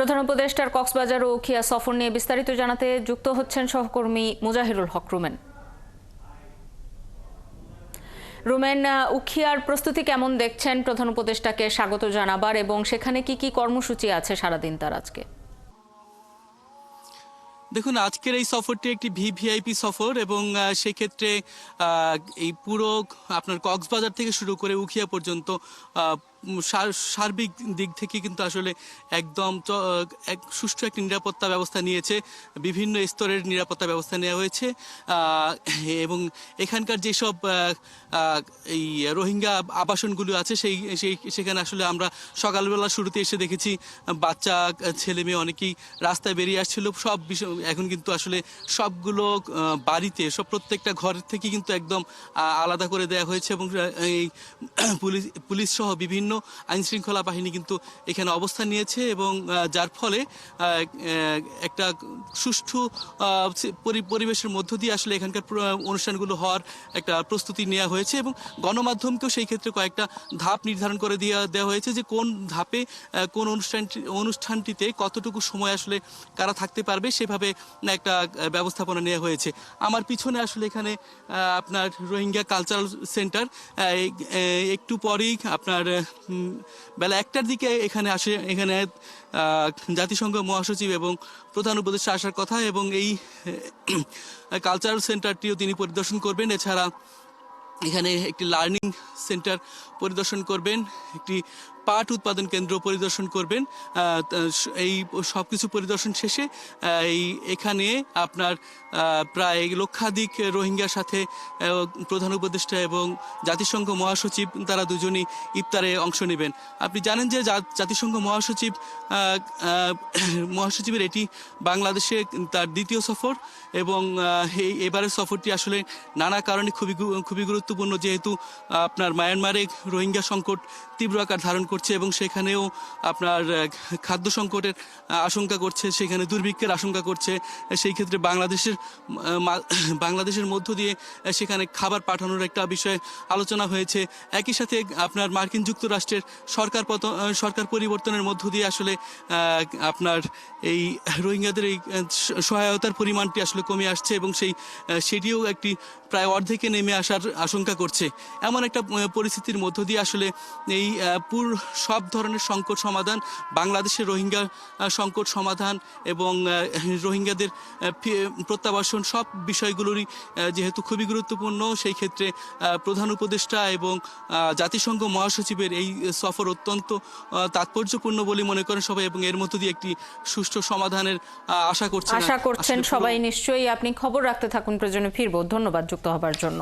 প্রধান উপদেষ্টার কক্সবাজার ও উখিয়া সফর নিয়ে বিস্তারিত জানাতে যুক্ত হচ্ছেন সহকর্মী মুজাহিরুল হক রুমেন। রুমেন, উখিয়ার প্রস্তুতি কেমন দেখছেন প্রধান উপদেষ্টাকে স্বাগত জানাবার, এবং সেখানে কি কি কর্মসূচি আছে সারাদিন তার আজকে? দেখুন, আজকের এই সফরটি একটি ভিভিআইপি সফর এবং সেই ক্ষেত্রে এই পুরো আপনার কক্সবাজার থেকে শুরু করে উখিয়া পর্যন্ত সার্বিক দিক থেকে কিন্তু আসলে একদম এক সুষ্ঠু একটি নিরাপত্তা ব্যবস্থা নিয়েছে। বিভিন্ন স্তরের নিরাপত্তা ব্যবস্থা নেওয়া হয়েছে এবং এখানকার যেসব এই রোহিঙ্গা আবাসনগুলো আছে সেখানে আসলে আমরা সকালবেলা শুরুতে এসে দেখেছি বাচ্চা ছেলে মেয়ে অনেকেই রাস্তায় বেরিয়ে আসছিল। সব বিষয় এখন কিন্তু আসলে সবগুলো বাড়িতে প্রত্যেকটা ঘর থেকে কিন্তু একদম আলাদা করে দেওয়া হয়েছে এবং এই পুলিশ সহ বিভিন্ন আইন শৃঙ্খলা বাহিনী কিন্তু এখানে অবস্থান নিয়েছে এবং যার ফলে একটা সুষ্ঠু পরিবেশের মধ্য দিয়ে আসলে এখানকার অনুষ্ঠানগুলো হওয়ার একটা প্রস্তুতি নেওয়া হয়েছে এবং গণমাধ্যমকেও সেই ক্ষেত্রে কয়েকটা ধাপ নির্ধারণ করে দেওয়া হয়েছে যে কোন ধাপে কোন অনুষ্ঠানটিতে কতটুকু সময় আসলে কারা থাকতে পারবে, সেভাবে একটা ব্যবস্থাপনা নেওয়া হয়েছে। আমার পিছনে আসলে এখানে আপনার রোহিঙ্গা কালচারাল সেন্টার, একটু পরেই আপনার বেলা 1টার দিকে এখানে জাতিসংঘ মহাসচিব এবং প্রধান উপদেষ্টা আসার কথা এবং এই কালচারাল সেন্টারটিও তিনি পরিদর্শন করবেন। এছাড়া এখানে একটি লার্নিং সেন্টার পরিদর্শন করবেন, একটি পাট উৎপাদন কেন্দ্র পরিদর্শন করবেন। এই সব কিছু পরিদর্শন শেষে এখানে আপনার প্রায় লক্ষাধিক রোহিঙ্গার সাথে প্রধান উপদেষ্টা এবং জাতিসংঘ মহাসচিব তারা দুজনই ইফতারে অংশ নেবেন। আপনি জানেন যে জাতিসংঘ মহাসচিবের এটি বাংলাদেশে তার দ্বিতীয় সফর এবং এবারের সফরটি আসলে নানা কারণে খুবই গুরুত্বপূর্ণ, যেহেতু আপনার মায়ানমারে রোহিঙ্গা সংকট তীব্র আকার ধারণ করছে এবং সেখানেও আপনার খাদ্য সংকটের আশঙ্কা করছে, সেখানে দুর্ভিক্ষের আশঙ্কা করছে। সেই ক্ষেত্রে বাংলাদেশের মধ্য দিয়ে সেখানে খাবার পাঠানোর একটা বিষয়ে আলোচনা হয়েছে। একই সাথে আপনার মার্কিন যুক্তরাষ্ট্রের সরকার পরিবর্তনের মধ্য দিয়ে আসলে আপনার এই রোহিঙ্গাদের এই সহায়তার পরিমাণটি আসলে কমে আসছে এবং সেটিও একটি প্রায় অর্ধেকে নেমে আসার আশঙ্কা করছে। এমন একটা পরিস্থিতির মধ্য দিয়ে আসলে এই সব ধরনের সংকট সমাধান, বাংলাদেশের রোহিঙ্গা সংকট সমাধান এবং রোহিঙ্গাদের প্রত্যাবাসন, সব বিষয়গুলোরই যেহেতু খুবই গুরুত্বপূর্ণ, সেই ক্ষেত্রে প্রধান উপদেষ্টা এবং জাতিসংঘ মহাসচিবের এই সফর অত্যন্ত তাৎপর্যপূর্ণ বলে মনে করেন সবাই এবং এর মধ্য দিয়ে একটি সুষ্ঠু সমাধানের আশা করছেন সবাই। নিশ্চয়ই আপনি খবর রাখতে থাকুন, প্রয়োজনে ফিরবো। ধন্যবাদ যুক্ত হবার জন্য।